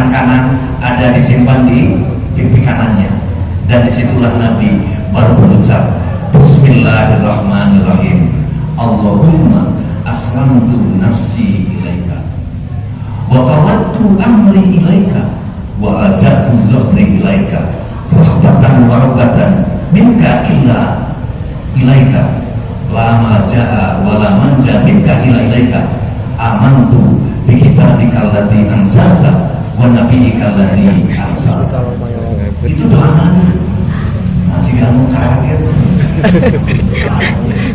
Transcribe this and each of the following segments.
tangan kanan, ada disimpan di pipi kanannya, dan disitulah Nabi baru berucap Bismillahirrahmanirrahim, Allahumma aslamtu nafsi ilaika wa fawwadtu amri ilaika wa ajatu zuhri ilaika rahbatan wa rahbatan minka illa ilaika la malja'a wa la manja minka illa ilaika amantu bi kitabika alladzi anzalta wa nabiyyika alladzi arsalta. Itu doa Nabi. Nah, jika kamu kaget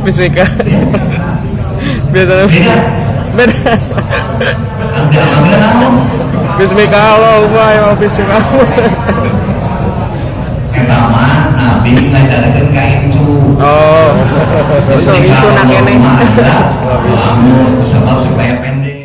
Bismika. Biasanya beda. Bismika Allahumma ya bismika. Pertama Nabi ngajarkan ka itu. Oh. Untuk itu nak kene. Kamu sama supaya pendek.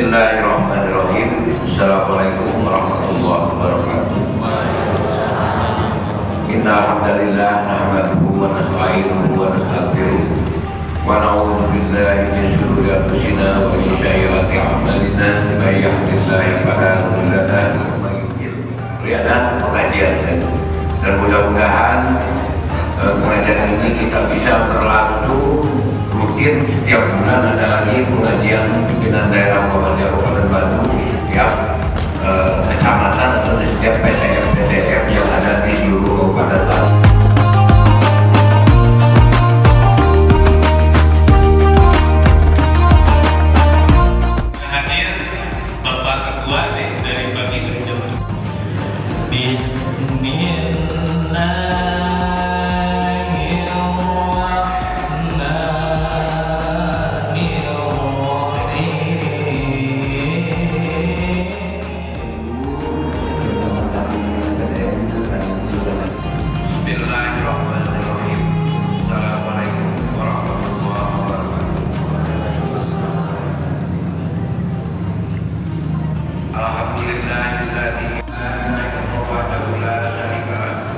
Bismillahirrahmanirrahim. Assalamualaikum warahmatullahi wabarakatuh. Innal hamdalillah nahmaduhu wa nasta'inuhu wa nastaghfiruh wa na'udzu billahi min shururi anfusina wa min sayyiati a'malina may yahdihillahu fala mudilla lahu wa may yudlil pengajian dan mudah-mudahan pengajian ini kita bisa berlangsung rutin setiap bulan. Ada lagi pengajian pimpinan daerah Muhammadiyah Kabupaten Bandung setiap kecamatan atau di setiap PTF yang ada di seluruh Kabupaten Bandung. Hadir Bapak Ketua dari Bagi Gereja Bismillahirrahmanirrahim. Assalamualaikum warahmatullahi wabarakatuh. Alhamdulillahilladzi wahdahu la syarika lahu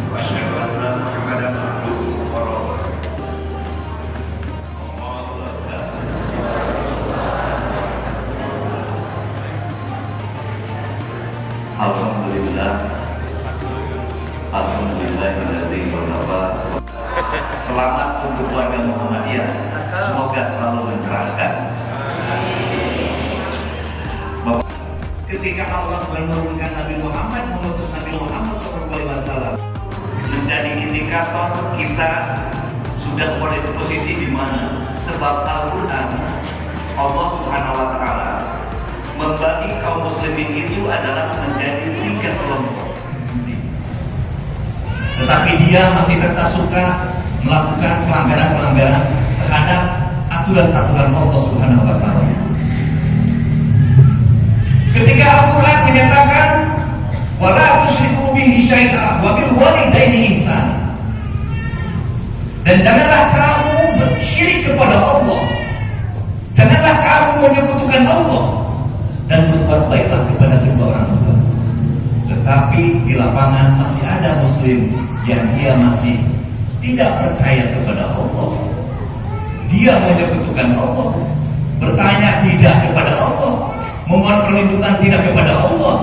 wa asyhadu anna Muhammadan abduhu wa rasuluh. Alhamdulillah. Alhamdulillahilladzi wahaba. Selamat untuk warga Muhammadiyah. Semoga selalu mencerahkan. Ketika Allah menurunkan Nabi Muhammad, mengutus Nabi Muhammad SAW menjadi indikator kita sudah pada posisi di mana. Sebab Al-Quran, Allah Subhanahu Wa Taala membagi kaum muslimin itu adalah menjadi 3 kelompok. Tetapi dia masih tetap suka melakukan pelanggaran-pelanggaran terhadap aturan-aturan Allah Subhanahu Wa Taala. Ketika Al-Quran menyatakan wala tusyriku bihi syai'a wa bil walidaini ihsan, dan janganlah kamu bersyirik kepada Allah, janganlah kamu menyekutukan Allah, dan berbuat baiklah kepada kedua orang tua. Tetapi di lapangan masih ada muslim yang dia masih tidak percaya kepada Allah. Dia menyekutukan Allah, bertanya tidak kepada Allah, memohon perlindungan tidak kepada Allah,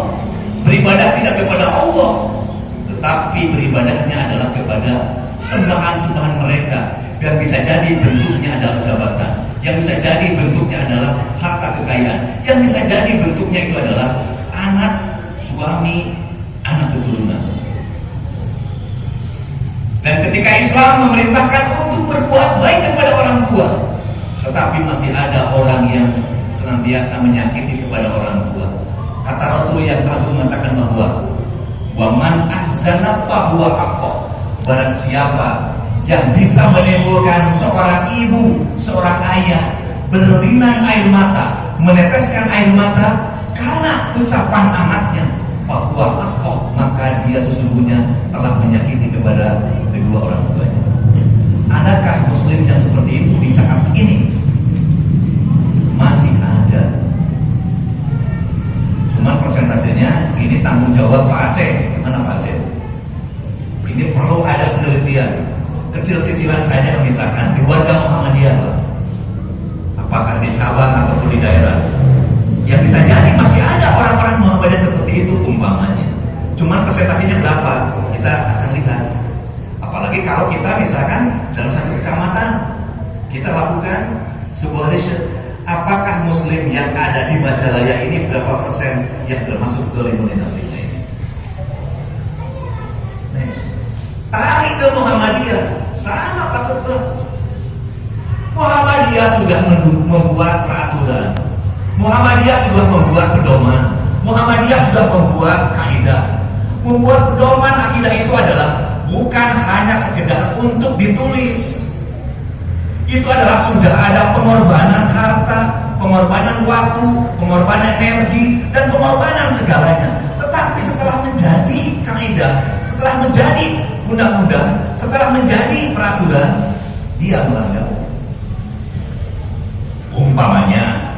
beribadah tidak kepada Allah, tetapi beribadahnya adalah kepada sembahan-sembahan mereka yang bisa jadi bentuknya adalah jabatan, yang bisa jadi bentuknya adalah harta kekayaan, yang bisa jadi bentuknya itu adalah anak, suami, anak keturunan. Dan ketika Islam memerintahkan untuk berbuat baik kepada orang tua, tetapi masih ada orang yang senantiasa menyakiti kepada orang tua. Kata Rasul yang agung mengatakan bahwa waman ahzana fahuwa aqqa. Barang siapa yang bisa menimbulkan seorang ibu, seorang ayah berlinang air mata, meneteskan air mata karena ucapan anaknya, fahuwa aqqa, maka dia sesungguhnya telah menyakiti kepada kedua orang tuanya. Adakah muslim yang seperti itu di saat ini? Masih ada. Cuman persentasenya ini tanggung jawab Pak Aceh. Mana Pak Aceh? Ini perlu ada penelitian. Kecil-kecilan saja misalkan di warga Muhammadiyah, apakah di cabang ataupun di daerah, yang bisa jadi masih ada orang-orang Muhammadiyah seperti itu umpamanya. Cuman persentasenya berapa? Kita akan lihat. Apalagi kalau kita misalkan dalam satu kecamatan kita lakukan sebuah riset, apakah muslim yang ada di Majalaya ini berapa persen yang termasuk zalimun nafsinya ini? Tarik ke Muhammadiyah, sama Pak Ketua. Muhammadiyah sudah membuat peraturan, Muhammadiyah sudah membuat pedoman, Muhammadiyah sudah membuat kaidah. Membuat pedoman akidah itu adalah bukan hanya sekedar untuk ditulis. Itu adalah sudah ada pengorbanan harta, pengorbanan waktu, pengorbanan energi, dan pengorbanan segalanya. Tetapi setelah menjadi kaidah, setelah menjadi undang-undang, setelah menjadi peraturan, dia melanggar. Umpamanya,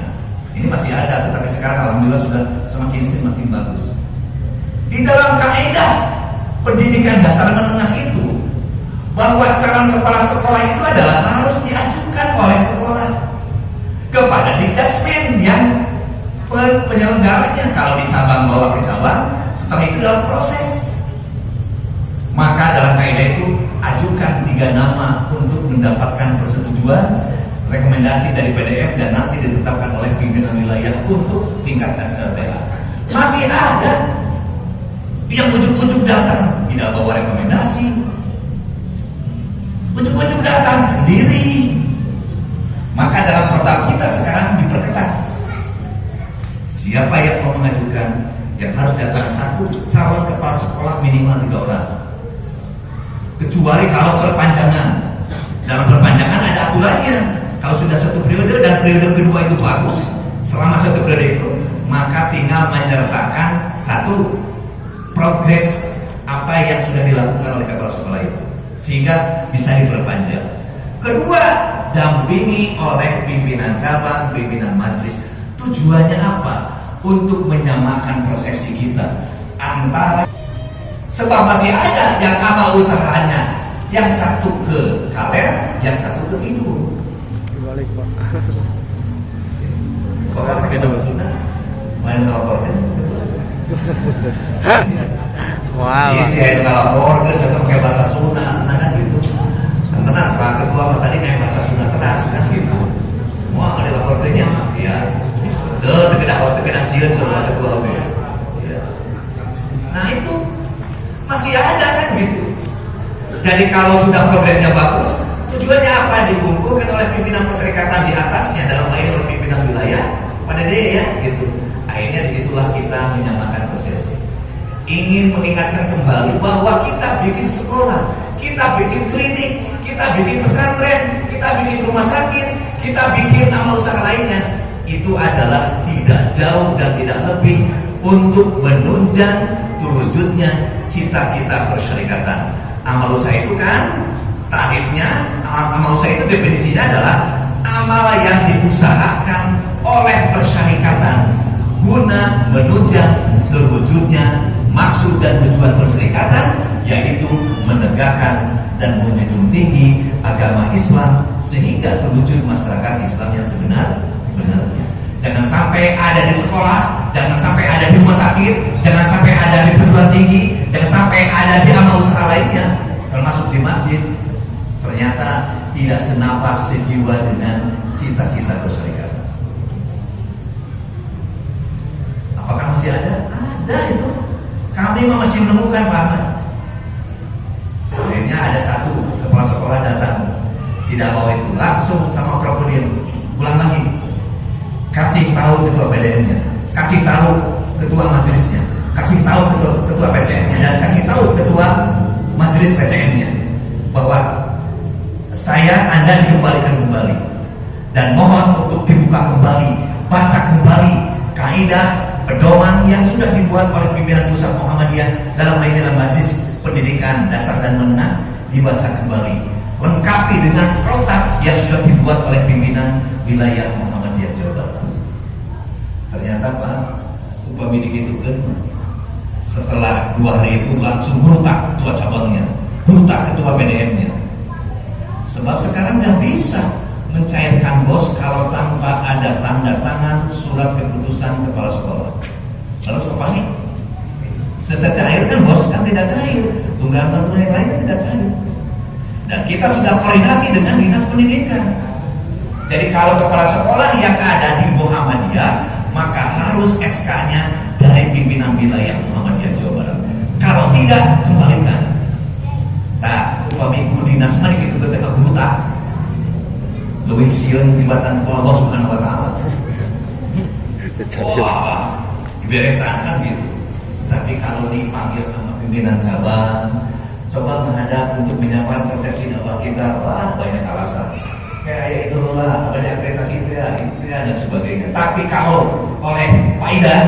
ini masih ada, tetapi sekarang alhamdulillah sudah semakin bagus. Di dalam kaidah pendidikan dasar menengah itu, bahwa calon kepala sekolah itu adalah harus diajukan oleh sekolah kepada Dikdasmen yang penyelenggaranya. Kalau di cabang bawa ke cabang, setelah itu dalam proses. Maka dalam kaidah itu ajukan 3 nama untuk mendapatkan persetujuan, rekomendasi dari PDM, dan nanti ditetapkan oleh pimpinan wilayah untuk tingkat SLTA. Masih ada yang ujuk-ujuk datang tidak bawa rekomendasi, ujuk-ujuk datang sendiri. Maka dalam protokol kita sekarang diperketat. Siapa yang mau mengajukan, yang harus datang 1 calon kepala sekolah minimal 3 orang. Kecuali kalau perpanjangan. Dalam perpanjangan ada aturannya. Kalau sudah 1 periode dan periode kedua itu bagus, selama 1 periode itu, maka tinggal menyertakan 1 progres apa yang sudah dilakukan oleh kepala sekolah itu, sehingga bisa diperpanjang. Kedua, dampingi oleh pimpinan cabang, pimpinan majelis. Tujuannya apa? Untuk menyamakan persepsi kita antara, sebab masih ada yang amal usahanya, yang satu ke kaler, yang satu ke hidung. Dibalik Pak. Kalau pakai bahasa Sunda, main ngelaporkan. Wow. Iya sih, ayo ngelapor, terus kita pakai bahasa Sunda, senang gitu. Tenang, Pak Ketua tadi kayak bahasa Sunda keras kan gitu. Wah, ada lapornya, ya. Tegedah sieun suruh Pak Ketua oke. Ya. Nah itu masih ada kan gitu. Jadi kalau sudah progresnya bagus, tujuannya apa? Dikumpulkan oleh pimpinan perserikatan di atasnya, dalam hal ini oleh pimpinan wilayah, pada dia ya gitu. Akhirnya disitulah kita menyamakan persepsi. Ingin mengingatkan kembali bahwa kita bikin sekolah, kita bikin klinik, kita bikin pesantren, kita bikin rumah sakit, kita bikin amal usaha lainnya. Itu adalah tidak jauh dan tidak lebih untuk menunjang terwujudnya cita-cita persyarikatan. Amal usaha itu kan tarifnya, amal usaha itu definisinya adalah amal yang diusahakan oleh persyarikatan guna menunjang terwujudnya maksud dan tujuan perserikatan yaitu menegakkan dan menjunjung tinggi agama Islam sehingga terwujud masyarakat Islam yang sebenar-benarnya. Jangan sampai ada di sekolah, jangan sampai ada di rumah sakit, jangan sampai ada di perguruan tinggi, jangan sampai ada di amal usaha lainnya, termasuk di masjid. Ternyata tidak senapas sejiwa dengan cita-cita perserikatan. Apakah masih ada? Ada itu. Kami masih menemukan Pak Ahmad. Akhirnya ada satu kepala sekolah datang, tidak mau itu, langsung sama Prokodim ulang lagi, kasih tahu ketua PDM-nya, kasih tahu ketua majelisnya, kasih tahu ketua PCM-nya, dan kasih tahu ketua majelis PCM-nya bahwa Anda dikembalikan kembali dan mohon untuk dibuka kembali, baca kembali kaidah pedoman yang sudah dibuat oleh pimpinan pusat Muhammadiyah dalam hal ini dalam majelis pendidikan dasar dan menengah, dibaca kembali, lengkapi dengan protap yang sudah dibuat oleh pimpinan wilayah Muhammadiyah Jawa Barat. Ternyata Pak, upami begitu kan, setelah 2 hari itu langsung merutak ketua cabangnya, merutak ketua PDM-nya. Sebab sekarang nggak bisa mencairkan bos kalau tanpa ada tanda tangan surat keputusan kepala sekolah. Lalu apa nih? Setelah cair kan bos kan tidak cair, tunggal tertentu yang lainnya tidak cair. Dan kita sudah koordinasi dengan dinas pendidikan. Jadi kalau kepala sekolah yang ada di Muhammadiyah, maka harus SK-nya dari pimpinan wilayah Muhammadiyah Jawa Barat. Kalau tidak, kembalikan. Nah, upamiku dinas mari itu ketika buta. Luwih sieun tibatan ku Allah Subhanahu wa taala. Wah, beresan kan gitu. Tapi kalau dipanggil sama pimpinan cabang, coba menghadap untuk menyampaikan persepsi dakwah kita, wah banyak alasan. Kayak itu lah, banyak akreditasi itu ya, dan sebagainya. Tapi kalau oleh Pak Idan,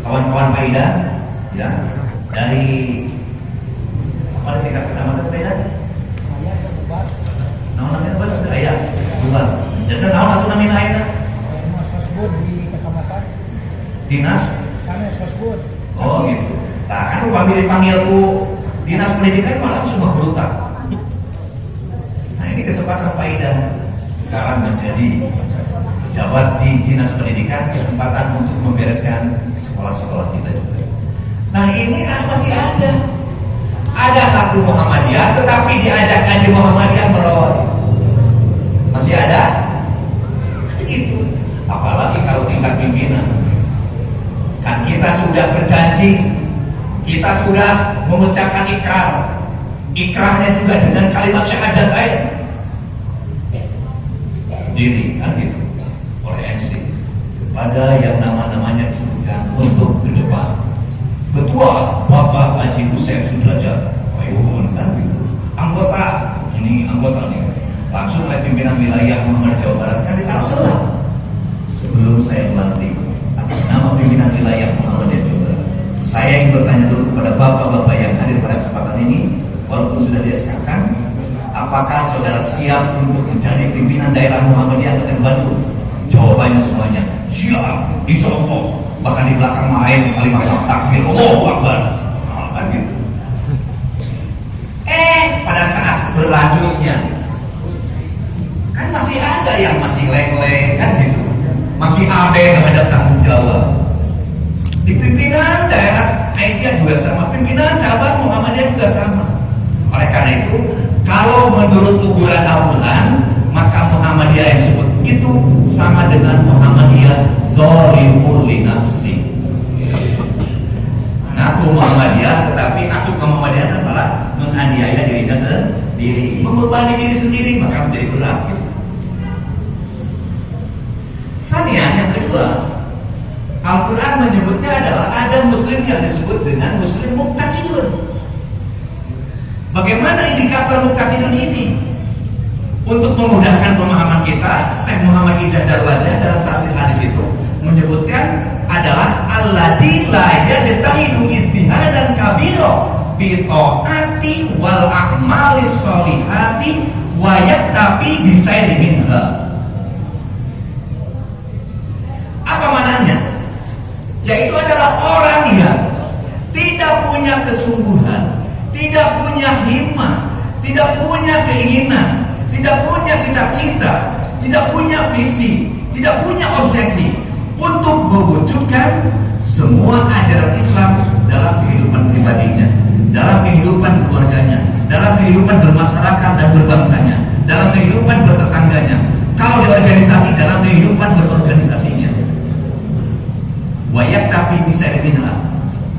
kawan-kawan Pak Idan, ya dari apa tingkat kecamatan Pak Idan? Namanya apa? Sudah ya, bukan. Jadi tahu atau namanya lain? Dinas Sosbud di kecamatan. Dinas? Sana Sosbud. Oh gitu. Nah kan upami dipanggil ku dinas pendidikan malah semua berutak. Nah ini kesempatan Pak Idan sekarang menjadi pejabat di dinas pendidikan, kesempatan untuk membereskan sekolah-sekolah kita juga. Nah ini masih ada laku Muhammadiyah, tetapi diajak ngaji Muhammadiyah meron. Masih ada? Itu. Apalagi kalau tingkat pimpinan. Kan kita sudah berjanji, kita sudah mengucapkan ikrar. Ikrarnya juga dengan kalimat syahadat lain. Diri kan gitu oleh MC kepada yang nama-namanya disebutkan untuk ke depan. Ketua Bapak Haji Hussein Sudrajat, Wayuhun kan gitu. Anggota nih langsung oleh pimpinan wilayah Muhammadiyah Jawa Barat kan ditaruh salah. Sebelum saya melantik atas nama pimpinan wilayah Muhammadiyah Jawa Barat, saya yang bertanya dulu kepada bapak-bapak yang hadir pada kesempatan ini, walaupun sudah di-SK-kan, apakah saudara siap untuk menjadi pimpinan daerah Muhammadiyah Kabupaten Bandung? Jawabannya semuanya siap, insya Allah. Bahkan di belakang main kalimat takbir Allahu Akbar. Nah, kan gitu. Pada saat berlanjutnya kan masih ada yang masih leng-leng kan gitu, masih abe terhadap tanggung jawab. Di pimpinan daerah Aisyah juga sama, pimpinan cabang Muhammadiyah juga sama. Oleh karena itu, kalau menurut ukuran Al-Quran, maka Muhammadiyah yang disebut itu sama dengan Muhammadiyah zolimul li nafsi. Ngaku Muhammadiyah, tetapi asup ke Muhammadiyah malah menganiaya dirinya sendiri, membebani diri sendiri, maka menjadi berat. Gitu. Sanian yang kedua, Al-Quran menyebutnya adalah ada muslim yang disebut dengan muslim muktasidun. Bagaimana indikator muktasidun ini? Untuk memudahkan pemahaman kita, Syekh Muhammad Ijaz Darwajah dalam tafsir hadis itu menyebutkan adalah alladzi la yajtahidu ijtihadan kabira bi taati wal a'malis sholihati wa yaktafi bi sayri minha. Apa maknanya? Yaitu adalah orang yang punya kesungguhan, tidak punya himmah, tidak punya keinginan, tidak punya cita-cita, tidak punya visi, tidak punya obsesi untuk mewujudkan semua ajaran Islam dalam kehidupan pribadinya, dalam kehidupan keluarganya, dalam kehidupan bermasyarakat dan berbangsanya, dalam kehidupan bertetangganya, kalau di organisasi, dalam kehidupan berorganisasinya. Wayak tapi bisa dibina,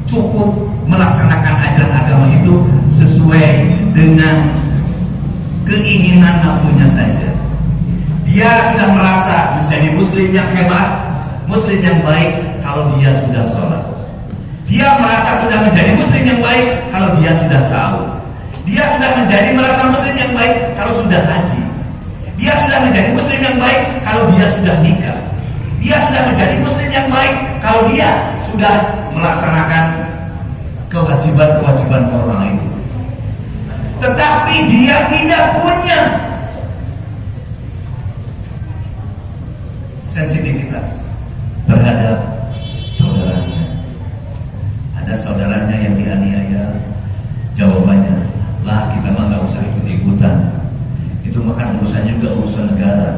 cukup melaksanakan ajaran agama itu sesuai dengan keinginan nafsunya saja. Dia sudah merasa menjadi muslim yang hebat, muslim yang baik kalau dia sudah sholat. Dia merasa sudah menjadi muslim yang baik kalau dia sudah sahur. Dia sudah merasa muslim yang baik kalau sudah haji. Dia sudah menjadi muslim yang baik kalau dia sudah nikah. Dia sudah menjadi muslim yang baik kalau dia sudah melaksanakan kewajiban-kewajiban orang itu. Tetapi dia tidak punya sensitivitas terhadap saudaranya. Ada saudaranya yang dianiaya, jawabannya, lah kita mah nggak usah ikut-ikutan. Itu makan urusannya juga urusan negara.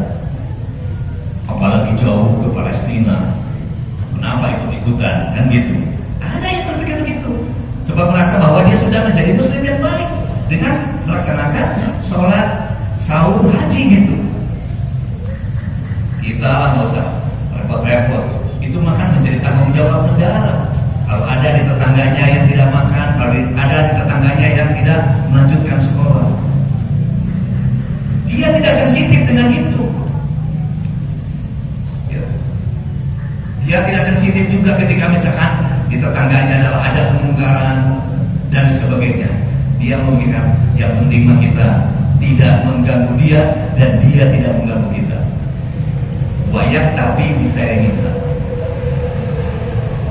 Apalagi jauh ke Palestina, kenapa ikut-ikutan? Kan gitu. Ada yang berpikir begitu, sebab merasa bahwa dia sudah menjadi muslim yang baik dengan melaksanakan sholat, sahur, haji gitu. Kita nggak usah repot-repot. Itu makan menjadi tanggung jawab negara. Kalau ada di tetangganya yang tidak makan, kalau ada di tetangganya yang tidak melanjutkan sekolah, dia tidak sensitif dengan itu. Dia tidak sensitif juga ketika misalkan di tetangganya adalah ada kemungkaran dan sebagainya. Dia memikirkan yang penting mah kita tidak mengganggu dia dan dia tidak mengganggu kita. Wayak tapi bisa ini.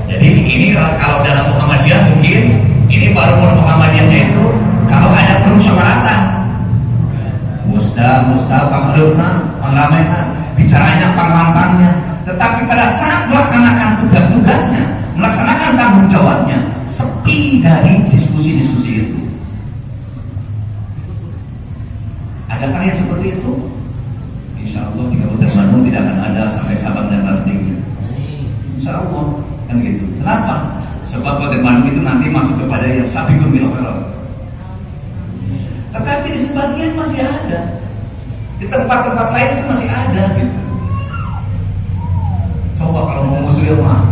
Jadi ini kalau dalam Muhammadiyah mungkin ini baru Muhammadiyahnya itu kalau ada permusyawaratan. Musta pamaluna, pangramena, bicaranya panglantangnya. Tetapi pada saat melaksanakan tugas-tugasnya, melaksanakan tanggung jawabnya, sepi dari diskusi-diskusi itu. Adakah yang seperti itu? Insya Allah di Kabupaten Bandung tidak akan ada sampai Sabang dan rantingnya. Insya Allah kan gitu. Kenapa? Sebab Kabupaten Bandung itu nanti masuk kepada yang sabiqun bil khairat. Tetapi di sebagian masih ada, di tempat-tempat lain itu masih ada gitu. Coba kalau mau musuhil mah,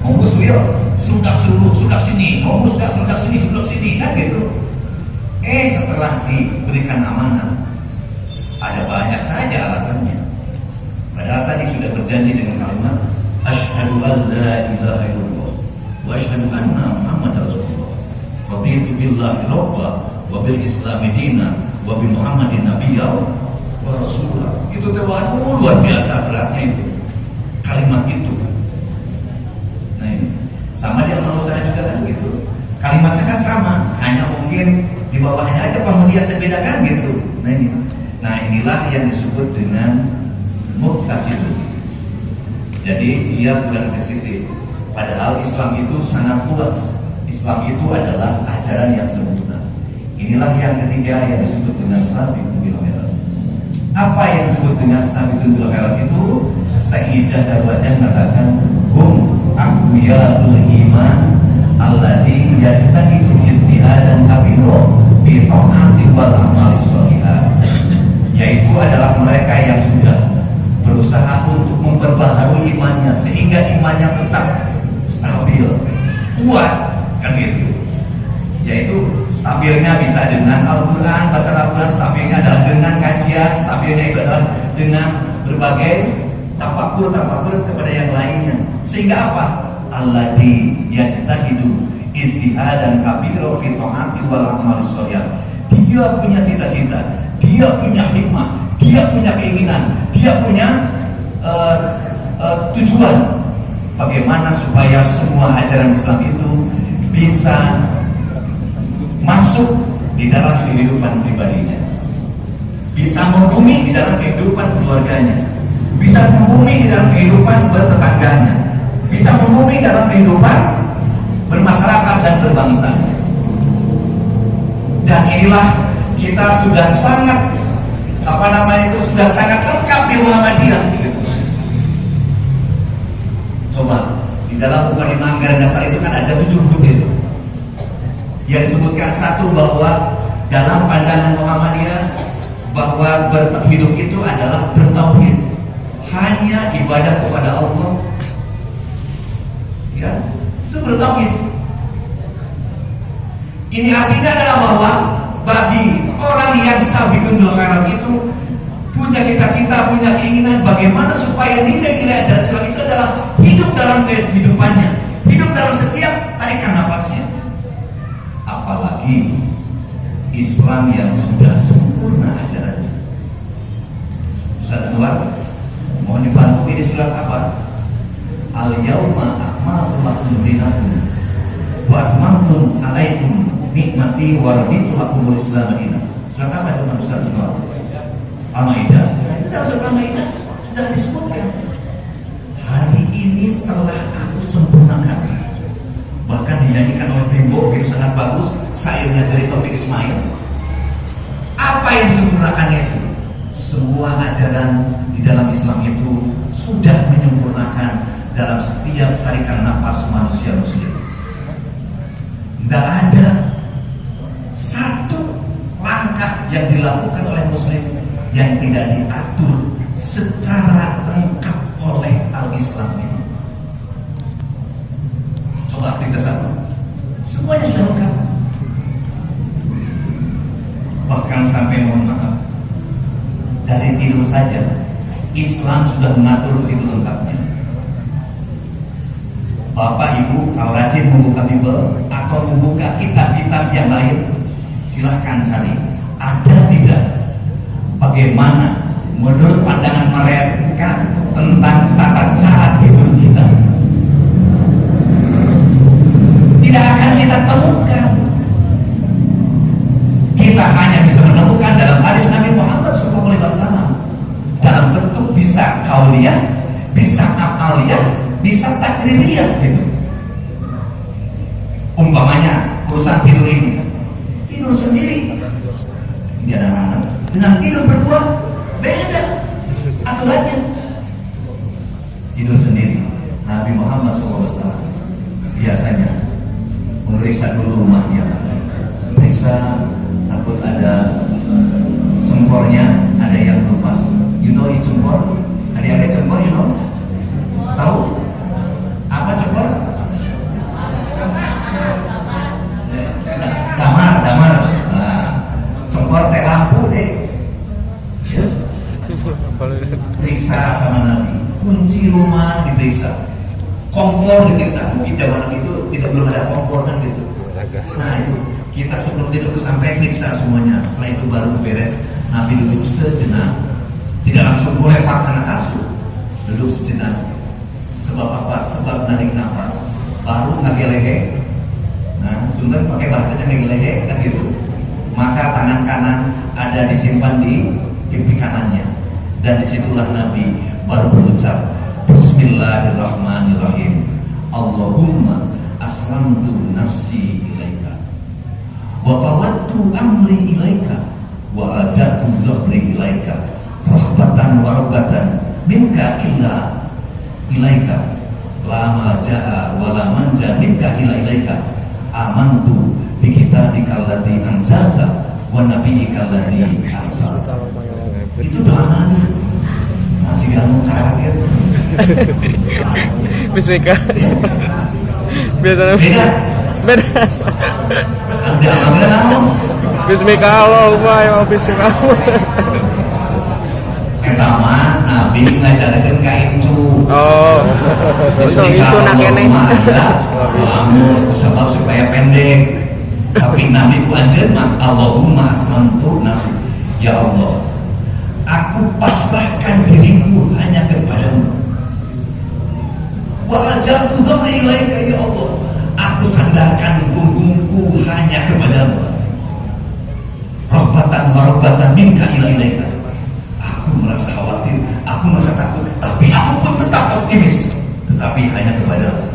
mau musuhil sudah sini, mau sudah sini kan gitu. Setelah diberikan amanah, ada banyak saja alasannya. Padahal tadi sudah berjanji dengan kalimat asyhadu an la ilaha illallah wa asyhadu anna muhammadar rasulullah. Raditu billahi rabba wa bil islami dina wa bi muhammadin nabiyya wa rasulah. Itu luar biasa beratnya itu. Kalimat itu. Nah ini sama dia mau saya juga kan gitu. Kalimatnya kan sama, hanya mungkin di bawahnya aja pengertian terbedakan gitu. Nah inilah yang disebut dengan muqtasidun. Jadi dia kurang sensitif. Padahal Islam itu sangat luas. Islam itu adalah ajaran yang sempurna. Inilah yang ketiga yang disebut dengan sabiqun bil khairat. Apa yang disebut dengan sabiqun bil khairat itu? Sayyidina Darwajah mengatakan hum aqwiyaul iman alladzi yajtahidu istihadan kabiro bi ta'ati wal amali sholihah. Yaitu adalah mereka yang sudah berusaha untuk memperbaharui imannya sehingga imannya tetap stabil, kuat kan gitu. Yaitu stabilnya bisa dengan Al-Quran, baca Al-Quran, stabilnya adalah dengan kajian, stabilnya itu adalah dengan berbagai tafakur kepada yang lainnya. Sehingga apa? Alladzi yajtahidu istihadan kabiro fi ta'ati wal amali sholihah. Dia punya cita-cita, dia punya hikmah, dia punya keinginan, dia punya tujuan bagaimana supaya semua ajaran Islam itu bisa masuk di dalam kehidupan pribadinya, bisa membumi di dalam kehidupan keluarganya, bisa membumi di dalam kehidupan bertetangganya, bisa membumi dalam kehidupan bermasyarakat dan berbangsa. Dan inilah kita sudah sangat sudah sangat lengkap di Muhammadiyah. Coba di dalam Mukadimah Anggaran Dasar itu kan ada 7 butir yang disebutkan. Satu, bahwa dalam pandangan Muhammadiyah bahwa hidup itu adalah bertauhid, hanya ibadah kepada Allah. Ya, itu bertauhid. Ini artinya adalah bahwa bagi orang yang sabiqun bil khairat itu punya cita-cita, punya keinginan bagaimana supaya nilai-nilai ajaran Islam itu adalah hidup dalam kehidupannya, hidup dalam setiap tarikan nafasnya. Apalagi Islam yang sudah sempurna ajarannya. Ustaz Anwar, mohon dibantu, ini surat apa? Al-yawma akmaltu lakum dinakum wa atmamtu alaikum nikmati wa raditu lakumul Islam dinan. Surat apa itu Ustaz Anwar? Al-Maidah. Itu dalam surat Al-Maidah sudah disebutkan. Hari ini setelah aku sempurnakan, bahkan dinyanyikan oleh Bimbo, itu sangat bagus syairnya dari Taufik Ismail. Apa yang disempurnakannya itu? Semua ajaran di dalam Islam itu sudah menyempurnakan dalam setiap tarikan nafas manusia muslim. Tidak ada satu langkah yang dilakukan oleh muslim yang tidak diatur secara lengkap oleh al-Islam ini. Coba aktivitas apa? Semuanya sudah lengkap. Bahkan sampai, mohon maaf, dari tidur saja Islam sudah mengatur begitu lengkapnya. Bapak Ibu kalau rajin membuka Bible atau membuka kitab-kitab yang lain, silahkan cari ada tidak bagaimana menurut pandangan mereka tentang tata cara tidur kita. Tidak akan kita temukan. Kita hanya bisa menemukan dalam hadis Nabi Muhammad SAW dalam bentuk bisa kauliyah, bisa amaliyah, bisa takririyah gitu. Umpamanya urusan tidur ini, tidur sendiri di anak-anak dengan tidur berdua beda aturannya. Tidur sendiri, Nabi Muhammad SAW biasanya memeriksa dulu rumahnya, periksa takut ada cempornya, ada yang lepas. You know is cempor? Ada cempor, you know? Tahu? Apa cempor? Damar. Nah, cempor teh lampu deh. Ya. Periksa sama Nabi. Kunci rumah diperiksa. Kompor diperiksa. Mungkin zaman itu kita belum ada kompor kan gitu. Nah itu kita sebelum tidur itu sampai periksa semuanya. Setelah itu baru beres. Nabi duduk sejenak, tidak langsung lempar karena kasur, duduk sejenak. Sebab apa? Sebab narik nafas, baru ngagelehe. Nah, juga pakai bahasanya ngagelehe kan gitu. Maka tangan kanan ada disimpan di pipi kanannya, dan disitulah Nabi baru berucap Bismillahirrahmanirrahim. Allahumma aslamtu nafsi ilaika wa fawwadtu amri ilaika wa ajatu zahri ilaika rahbatan wa rabbatan minka illa ilaika la malja'a wa la manja minka illa ilaika amantu bi kitabika alladzi anzalta wa nabiyyika alladzi arsalta. Itu doa Nabi. Masih kamu kaget. Bismika. Biasanya beda. Ada apa? Bismika Allahumma ya bismika. Pertama Nabi ngajarkan ka incu. Oh. Untung incu nak keneh. Kamu sebab supaya pendek. Tapi Nabi ku anjeun mah Allahumma aslamtu nafsi. Ya Allah, aku pasrahkan diriku hanya kepadamu. Wa ajatu dhahri ilaika ya Allah, aku sandarkan punggungku hanya kepadamu. Rahbatan wa rabbatan minka ilaika. Aku merasa khawatir, aku merasa takut, tapi aku pun tetap optimis, tetapi hanya kepadamu.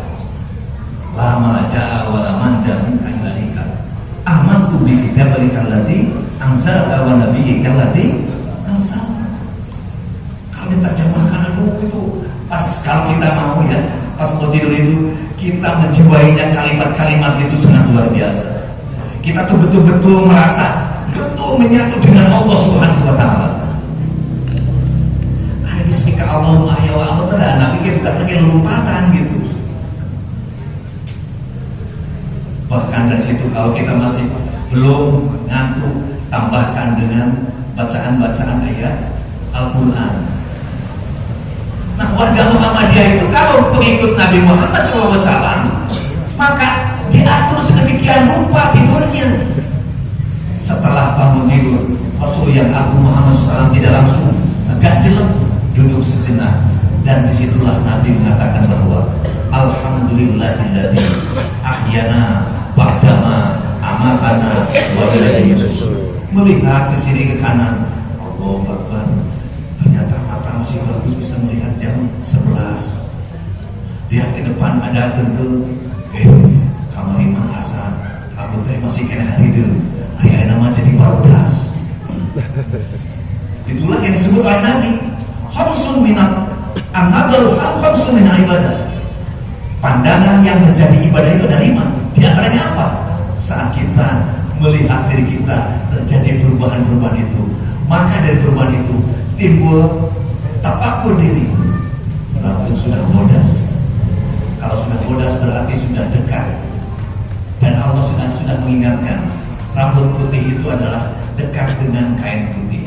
La malja'a wa la manja minka ilaika. Amantu bi jabalika allati anzalta wa nabiyyika allati anzalta. Kalau diterjemahkan itu pas kalau kita mau ya, pas mau tidur itu kita menjiwainya kalimat-kalimat itu sangat luar biasa. Kita tuh betul-betul merasa betul menyatu dengan Allah Subhanahu wa taala. Ada bismika Allahumma ya wa Allah, Nabi kita bukan lagi lompatan gitu. Bahkan dari situ kalau kita masih belum ngantuk, tambahkan dengan bacaan-bacaan ayat Al-Quran. Nah, warga Muhammadiyah itu kalau pengikut Nabi Muhammad SAW, maka diatur sedemikian rupa tidurnya. Setelah bangun tidur, Rasul yang Agung Muhammad SAW tidak langsung agak jelek, duduk sejenak, dan disitulah Nabi mengatakan bahwa Alhamdulillahilladzi ahyana ba'dama amatana wa ilaihi nusyur. Melihat ke sini ke kanan, Allahu Akbar. Ternyata mata masih bagus, bisa melihat jam 11. Lihat ke depan ada tentu, kamar imam asar, aku teh masih kena hari dulu. Hari nama jadi barodas. Itulah yang disebut oleh Nabi. Khamsun minat an-nadharu khamsun minal ibadah. Pandangan yang menjadi ibadah itu ada 5. Di antaranya apa? Saat kita melihat diri kita terjadi perubahan-perubahan itu, maka dari perubahan itu timbul tafakur diri. Rambut sudah bodas. Kalau sudah bodas berarti sudah dekat. Dan Allah sudah mengingatkan, rambut putih itu adalah dekat dengan kain putih.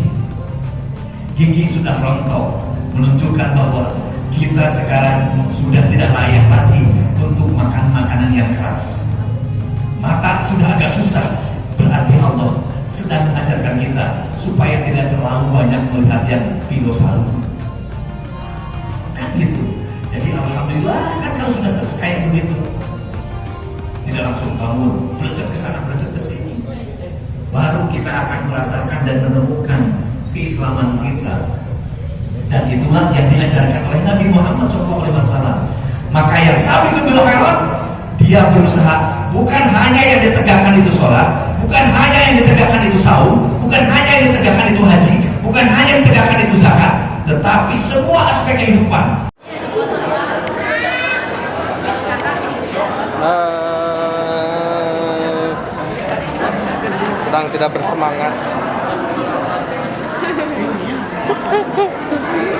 Gigi sudah rontok, menunjukkan bahwa kita sekarang sudah tidak layak lagi untuk makan makanan yang keras. Mata sudah agak susah, berarti Allah sedang mengajarkan kita supaya tidak terlalu banyak melihat yang pilosalu. Kan gitu. Jadi alhamdulillah kan kalau sudah kayak begitu, tidak langsung bangun, belecet ke sana, belecet ke sini. Baru kita akan merasakan dan menemukan keislaman kita. Dan itulah yang diajarkan oleh Nabi Muhammad SAW. Maka yang sabiqun bil khairat, dia berusaha bukan hanya yang ditegakkan itu sholat, bukan hanya yang ditegakkan itu saum, bukan hanya yang ditegakkan itu haji, bukan hanya yang ditegakkan itu zakat, tetapi semua aspek kehidupan. Sedang tidak bersemangat.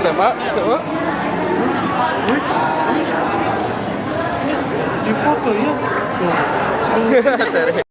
Siapa? Di foto ya. Serius.